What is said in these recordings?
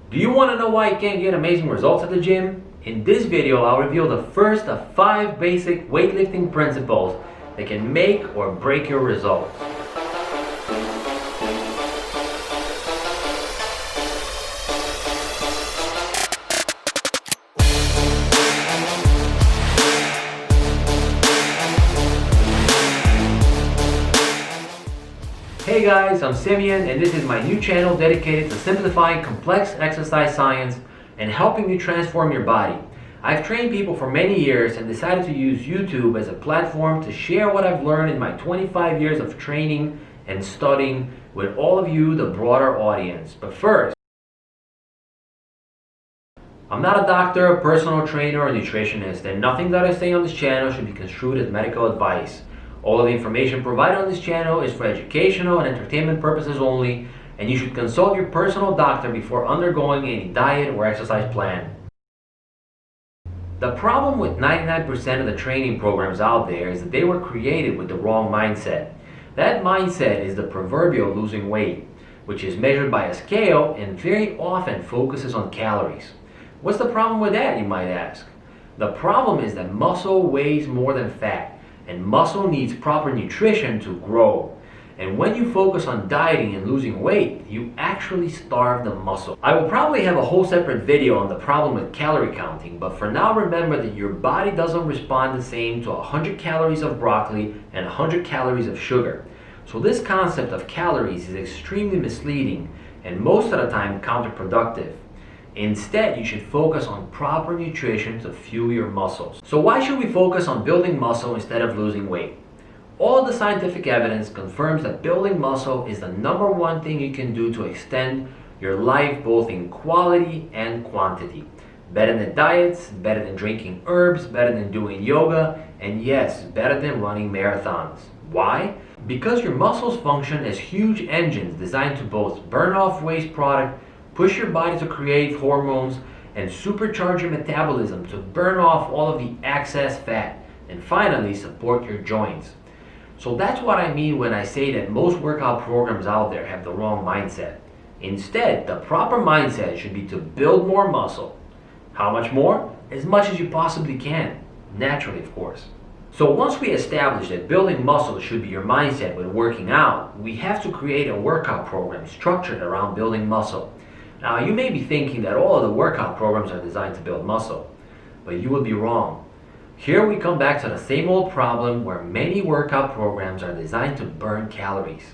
Do you want to know why you can't get amazing results at the gym? In this video, I'll reveal the first of 5 basic weightlifting principles that can make or break your results. Hey guys, I'm Simeon and this is my new channel dedicated to simplifying complex exercise science and helping you transform your body. I've trained people for many years and decided to use YouTube as a platform to share what I've learned in my 25 years of training and studying with all of you, the broader audience. But first, I'm not a doctor, personal trainer, or nutritionist, and nothing that I say on this channel should be construed as medical advice. All of the information provided on this channel is for educational and entertainment purposes only, and you should consult your personal doctor before undergoing any diet or exercise plan. The problem with 99% of the training programs out there is that they were created with the wrong mindset. That mindset is the proverbial losing weight, which is measured by a scale and very often focuses on calories. What's the problem with that, you might ask? The problem is that muscle weighs more than fat. And muscle needs proper nutrition to grow. And when you focus on dieting and losing weight, you actually starve the muscle. I will probably have a whole separate video on the problem with calorie counting, but for now remember that your body doesn't respond the same to 100 calories of broccoli and 100 calories of sugar. So this concept of calories is extremely misleading and most of the time counterproductive. Instead, you should focus on proper nutrition to fuel your muscles. So why should we focus on building muscle instead of losing weight? All of the scientific evidence confirms that building muscle is the #1 thing you can do to extend your life both in quality and quantity. Better than diets, better than drinking herbs, better than doing yoga, and yes, better than running marathons. Why? Because your muscles function as huge engines designed to both burn off waste product, push your body to create hormones, and supercharge your metabolism to burn off all of the excess fat, and finally support your joints. So that's what I mean when I say that most workout programs out there have the wrong mindset. Instead, the proper mindset should be to build more muscle. How much more? As much as you possibly can. Naturally, of course. So once we establish that building muscle should be your mindset when working out, we have to create a workout program structured around building muscle. Now, you may be thinking that all of the workout programs are designed to build muscle, but you would be wrong. Here we come back to the same old problem where many workout programs are designed to burn calories.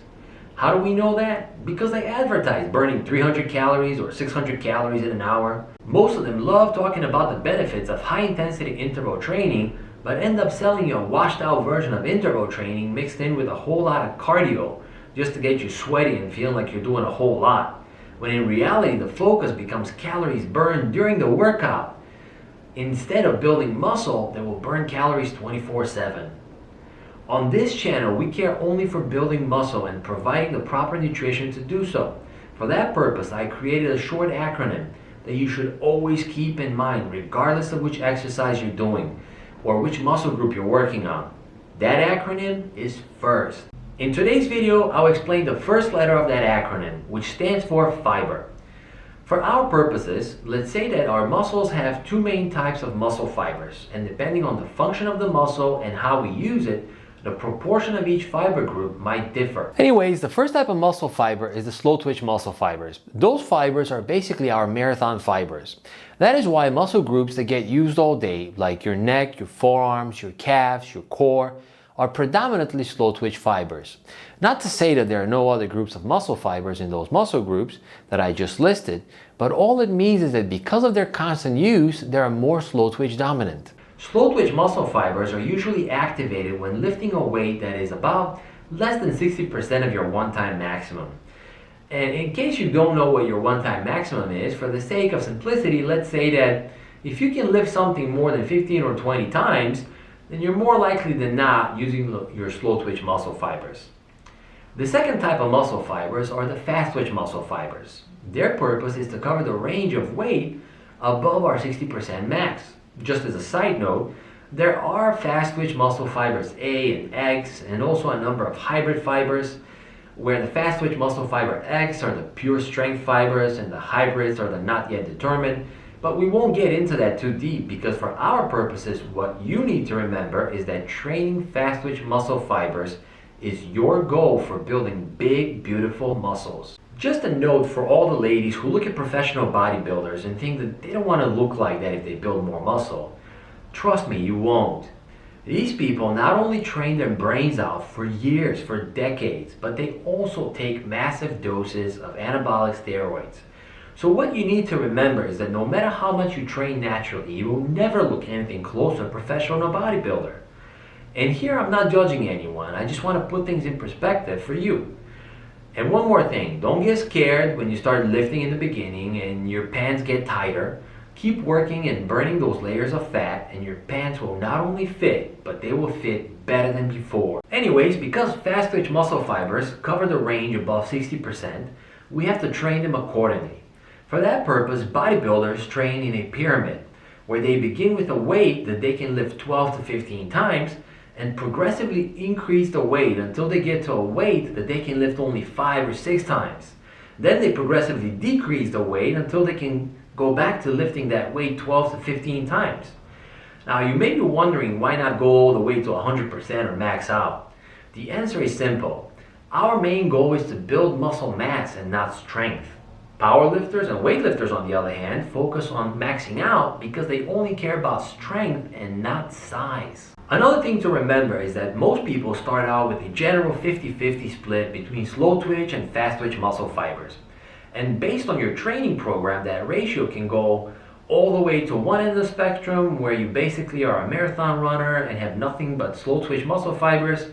How do we know that? Because they advertise burning 300 calories or 600 calories in an hour. Most of them love talking about the benefits of high-intensity interval training, but end up selling you a washed-out version of interval training mixed in with a whole lot of cardio just to get you sweaty and feeling like you're doing a whole lot. When in reality, the focus becomes calories burned during the workout, instead of building muscle that will burn calories 24/7. On this channel, we care only for building muscle and providing the proper nutrition to do so. For that purpose, I created a short acronym that you should always keep in mind regardless of which exercise you're doing or which muscle group you're working on. That acronym is FIRST. In today's video, I'll explain the first letter of that acronym, which stands for fiber. For our purposes, let's say that our muscles have 2 main types of muscle fibers, and depending on the function of the muscle and how we use it, the proportion of each fiber group might differ. Anyways, the first type of muscle fiber is the slow twitch muscle fibers. Those fibers are basically our marathon fibers. That is why muscle groups that get used all day, like your neck, your forearms, your calves, your core, are predominantly slow twitch fibers. Not to say that there are no other groups of muscle fibers in those muscle groups that I just listed, but all it means is that because of their constant use, they are more slow twitch dominant. Slow twitch muscle fibers are usually activated when lifting a weight that is about less than 60% of your one-time maximum. And in case you don't know what your one-time maximum is, for the sake of simplicity, let's say that if you can lift something more than 15 or 20 times, then you're more likely than not using your slow twitch muscle fibers. The second type of muscle fibers are the fast twitch muscle fibers. Their purpose is to cover the range of weight above our 60% max. Just as a side note, there are fast twitch muscle fibers A and X and also a number of hybrid fibers. where the fast twitch muscle fiber X are the pure strength fibers and the hybrids are the not yet determined. But we won't get into that too deep, because for our purposes, what you need to remember is that training fast twitch muscle fibers is your goal for building big, beautiful muscles. Just a note for all the ladies who look at professional bodybuilders and think that they don't want to look like that if they build more muscle. Trust me, you won't. These people not only train their brains out for years, for decades, but they also take massive doses of anabolic steroids. So what you need to remember is that no matter how much you train naturally, you will never look anything close to a professional bodybuilder. And here I'm not judging anyone, I just want to put things in perspective for you. And one more thing, don't get scared when you start lifting in the beginning and your pants get tighter. Keep working and burning those layers of fat, and your pants will not only fit, but they will fit better than before. Anyways, because fast twitch muscle fibers cover the range above 60%, we have to train them accordingly. For that purpose, bodybuilders train in a pyramid, where they begin with a weight that they can lift 12 to 15 times, and progressively increase the weight until they get to a weight that they can lift only 5 or 6 times. Then they progressively decrease the weight until they can go back to lifting that weight 12 to 15 times. Now you may be wondering, why not go all the way to 100% or max out? The answer is simple. Our main goal is to build muscle mass and not strength. Powerlifters and weightlifters, on the other hand, focus on maxing out because they only care about strength and not size. Another thing to remember is that most people start out with a general 50-50 split between slow twitch and fast twitch muscle fibers. And based on your training program, that ratio can go all the way to one end of the spectrum, where you basically are a marathon runner and have nothing but slow twitch muscle fibers,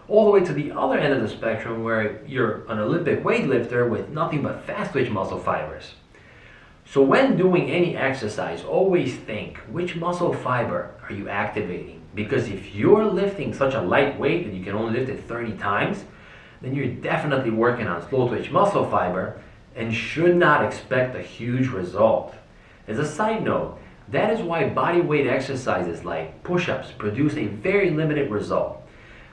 all the way to the other end of the spectrum, where you're an Olympic weightlifter with nothing but fast twitch muscle fibers. So when doing any exercise, always think, which muscle fiber are you activating? Because if you're lifting such a light weight that you can only lift it 30 times, then you're definitely working on slow twitch muscle fiber and should not expect a huge result. As a side note, that is why body weight exercises like push-ups produce a very limited result,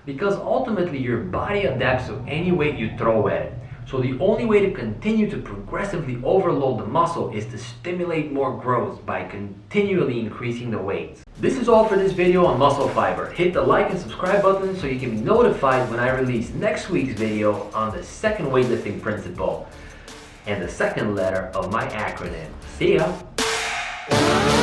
because ultimately your body adapts to any weight you throw at it. So the only way to continue to progressively overload the muscle is to stimulate more growth by continually increasing the weights. This is all for this video on muscle fiber. Hit the like and subscribe button so you can be notified when I release next week's video on the second weightlifting principle and the second letter of my acronym. See ya!